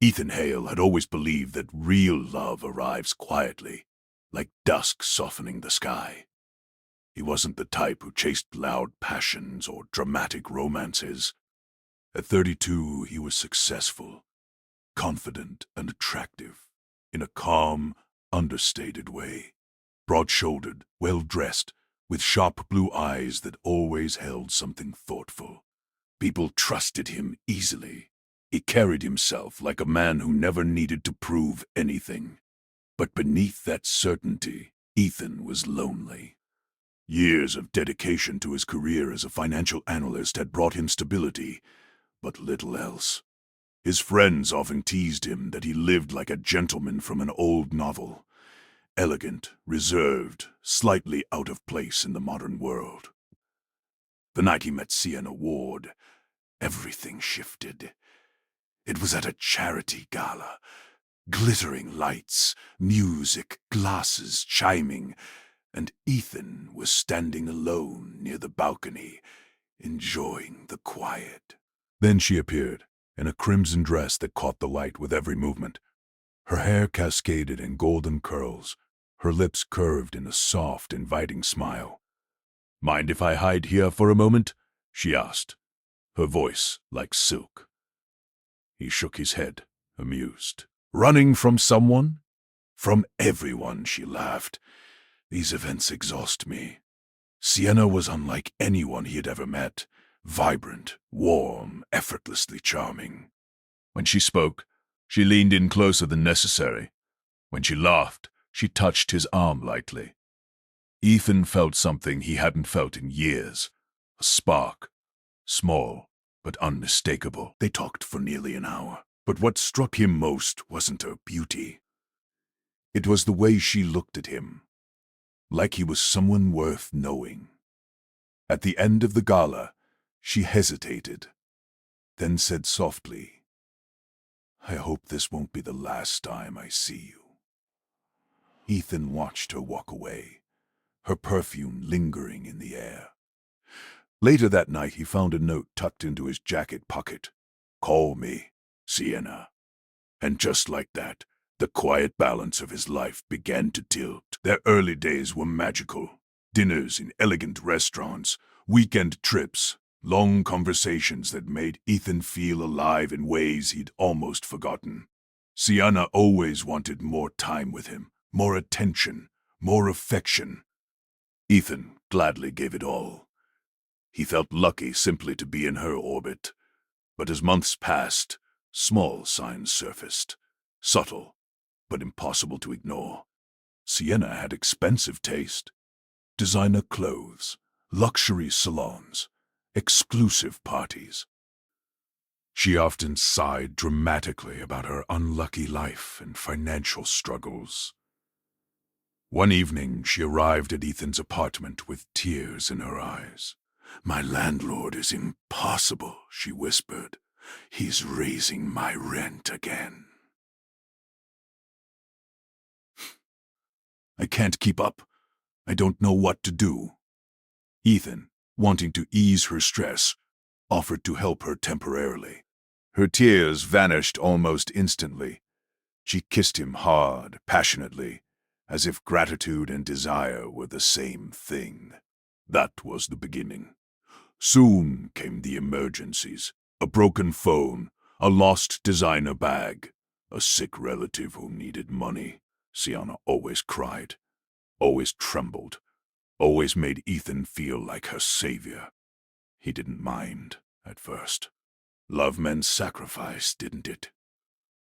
Ethan Hale had always believed that real love arrives quietly, like dusk softening the sky. He wasn't the type who chased loud passions or dramatic romances. At 32, he was successful, confident and attractive, in a calm, understated way. Broad-shouldered, well-dressed, with sharp blue eyes that always held something thoughtful. People trusted him easily. He carried himself like a man who never needed to prove anything. But beneath that certainty, Ethan was lonely. Years of dedication to his career as a financial analyst had brought him stability, but little else. His friends often teased him that he lived like a gentleman from an old novel. Elegant, reserved, slightly out of place in the modern world. The night he met Sienna Ward, everything shifted. It was at a charity gala. Glittering lights, music, glasses chiming, and Ethan was standing alone near the balcony, enjoying the quiet. Then she appeared, in a crimson dress that caught the light with every movement. Her hair cascaded in golden curls, her lips curved in a soft, inviting smile. "Mind if I hide here for a moment?" she asked, her voice like silk. He shook his head, amused. "Running from someone?" "From everyone," she laughed. "These events exhaust me." Sienna was unlike anyone he had ever met. Vibrant, warm, effortlessly charming. When she spoke, she leaned in closer than necessary. When she laughed, she touched his arm lightly. Ethan felt something he hadn't felt in years. A spark. Small, but unmistakable. They talked for nearly an hour. But what struck him most wasn't her beauty. It was the way she looked at him, like he was someone worth knowing. At the end of the gala, she hesitated, then said softly, "I hope this won't be the last time I see you." Ethan watched her walk away, her perfume lingering in the air. Later that night, he found a note tucked into his jacket pocket. "Call me, Sienna." And just like that, the quiet balance of his life began to tilt. Their early days were magical. Dinners in elegant restaurants, weekend trips, long conversations that made Ethan feel alive in ways he'd almost forgotten. Sienna always wanted more time with him, more attention, more affection. Ethan gladly gave it all. He felt lucky simply to be in her orbit. But as months passed, small signs surfaced. Subtle, but impossible to ignore. Sienna had expensive taste. Designer clothes, luxury salons, exclusive parties. She often sighed dramatically about her unlucky life and financial struggles. One evening, she arrived at Ethan's apartment with tears in her eyes. "My landlord is impossible," she whispered. "He's raising my rent again. I can't keep up. I don't know what to do." Ethan, wanting to ease her stress, offered to help her temporarily. Her tears vanished almost instantly. She kissed him hard, passionately, as if gratitude and desire were the same thing. That was the beginning. Soon came the emergencies. A broken phone, a lost designer bag, a sick relative who needed money. Sienna always cried, always trembled, always made Ethan feel like her savior. He didn't mind, at first. Love meant sacrifice, didn't it?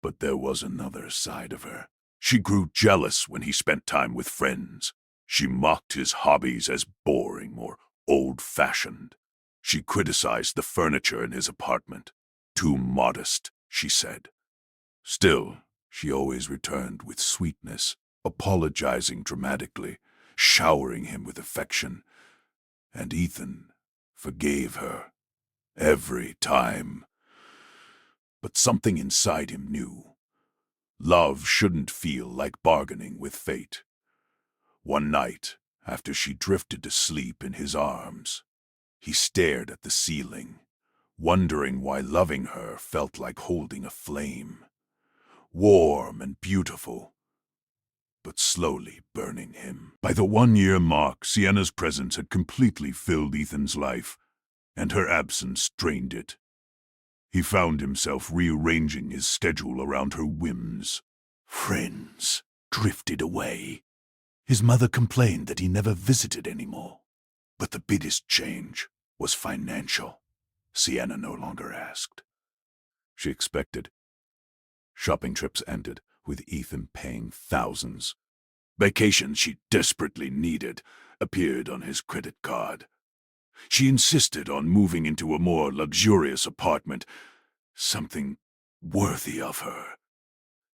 But there was another side of her. She grew jealous when he spent time with friends. She mocked his hobbies as boring or old-fashioned. She criticized the furniture in his apartment. "Too modest," she said. Still, she always returned with sweetness, apologizing dramatically, showering him with affection. And Ethan forgave her. Every time. But something inside him knew. Love shouldn't feel like bargaining with fate. One night, after she drifted to sleep in his arms, he stared at the ceiling, wondering why loving her felt like holding a flame. warm and beautiful, but slowly burning him. By the 1-year mark, Sienna's presence had completely filled Ethan's life, and her absence drained it. He found himself rearranging his schedule around her whims. Friends drifted away. His mother complained that he never visited anymore. But the biggest change was financial. Sienna no longer asked. She expected. Shopping trips ended, with Ethan paying thousands. Vacations she desperately needed appeared on his credit card. She insisted on moving into a more luxurious apartment, something worthy of her.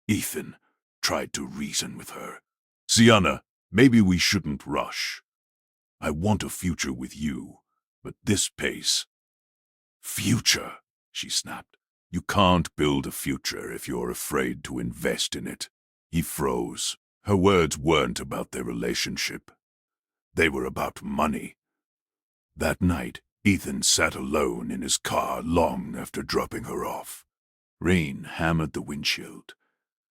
Ethan tried to reason with her. Sienna, maybe we shouldn't rush. I want a future with you, but this pace... Future, she snapped. You can't build a future if you're afraid to invest in it. He froze. Her words weren't about their relationship. They were about money. That night, Ethan sat alone in his car long after dropping her off. Rain hammered the windshield.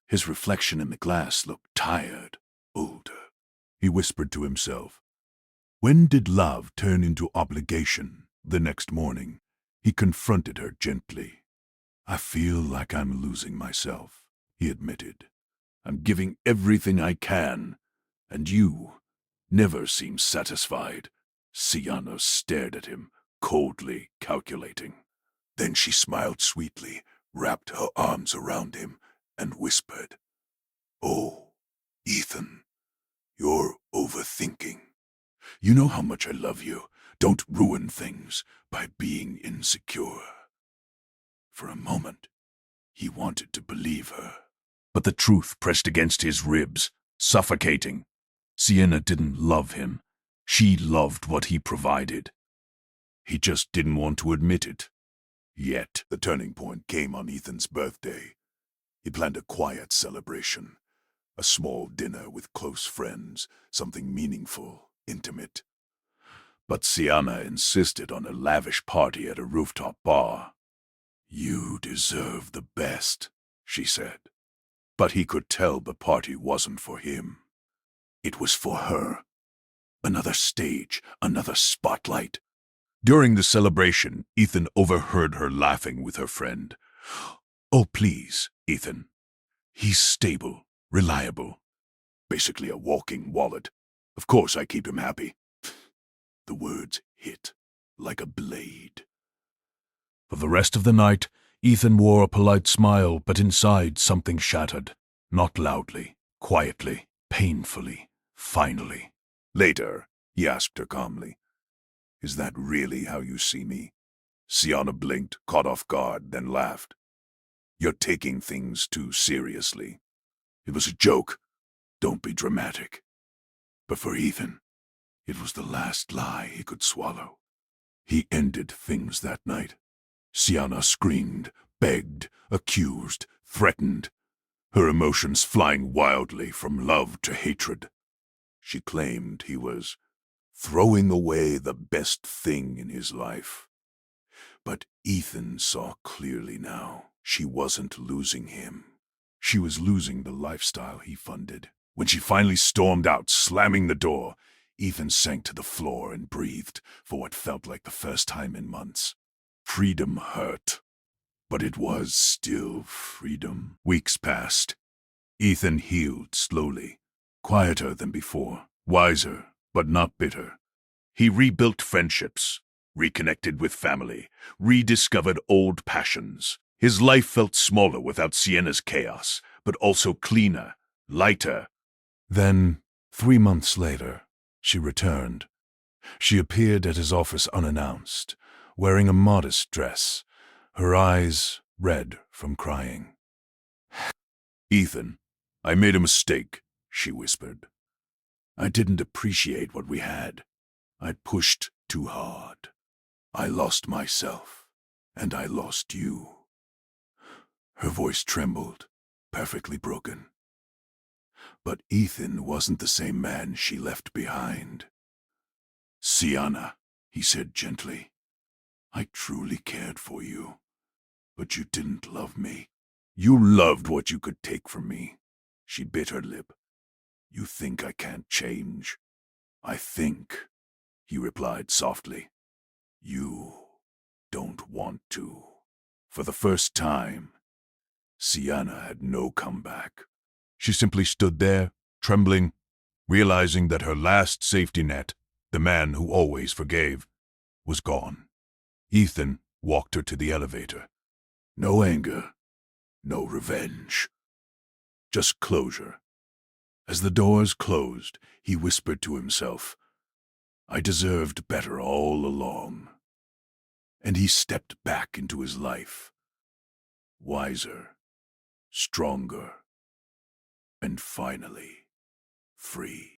His reflection in the glass looked tired, older. He whispered to himself. When did love turn into obligation? The next morning, he confronted her gently. I feel like I'm losing myself, he admitted. I'm giving everything I can, and you never seem satisfied. Sienna stared at him, coldly calculating. Then she smiled sweetly, wrapped her arms around him, and whispered, Oh, Ethan, you're overthinking. You know how much I love you. Don't ruin things by being insecure. For a moment, he wanted to believe her. But the truth pressed against his ribs, suffocating. Sienna didn't love him. She loved what he provided. He just didn't want to admit it. Yet, the turning point came on Ethan's birthday. He planned a quiet celebration, a small dinner with close friends, something meaningful, intimate. But Sienna insisted on a lavish party at a rooftop bar. You deserve the best, she said. But he could tell the party wasn't for him. It was for her. Another stage, another spotlight. During the celebration, Ethan overheard her laughing with her friend. Oh, please, Ethan. He's stable, reliable. Basically a walking wallet. Of course I keep him happy. The words hit like a blade. For the rest of the night, Ethan wore a polite smile, but inside something shattered. Not loudly, quietly, painfully, finally. Later, he asked her calmly, Is that really how you see me? Sienna blinked, caught off guard, then laughed. You're taking things too seriously. It was a joke. Don't be dramatic. But for Ethan, it was the last lie he could swallow. He ended things that night. Sienna screamed, begged, accused, threatened, her emotions flying wildly from love to hatred. She claimed he was throwing away the best thing in his life. But Ethan saw clearly now. She wasn't losing him. She was losing the lifestyle he funded. When she finally stormed out, slamming the door, Ethan sank to the floor and breathed for what felt like the first time in months. Freedom hurt, but it was still freedom. Weeks passed. Ethan healed slowly, quieter than before, wiser, but not bitter. He rebuilt friendships, reconnected with family, rediscovered old passions. His life felt smaller without Sienna's chaos, but also cleaner, lighter. Then, 3 months later, she returned. She appeared at his office unannounced, wearing a modest dress, her eyes red from crying. Ethan, I made a mistake, she whispered. I didn't appreciate what we had. I'd pushed too hard. I lost myself, and I lost you. Her voice trembled, perfectly broken. But Ethan wasn't the same man she left behind. Sienna, he said gently, I truly cared for you, but you didn't love me. You loved what you could take from me. She bit her lip. You think I can't change? I think, he replied softly. You don't want to. For the first time, Sienna had no comeback. She simply stood there, trembling, realizing that her last safety net, the man who always forgave, was gone. Ethan walked her to the elevator. No anger, no revenge. Just closure. As the doors closed, he whispered to himself, I deserved better all along. And he stepped back into his life, wiser, stronger, and finally free.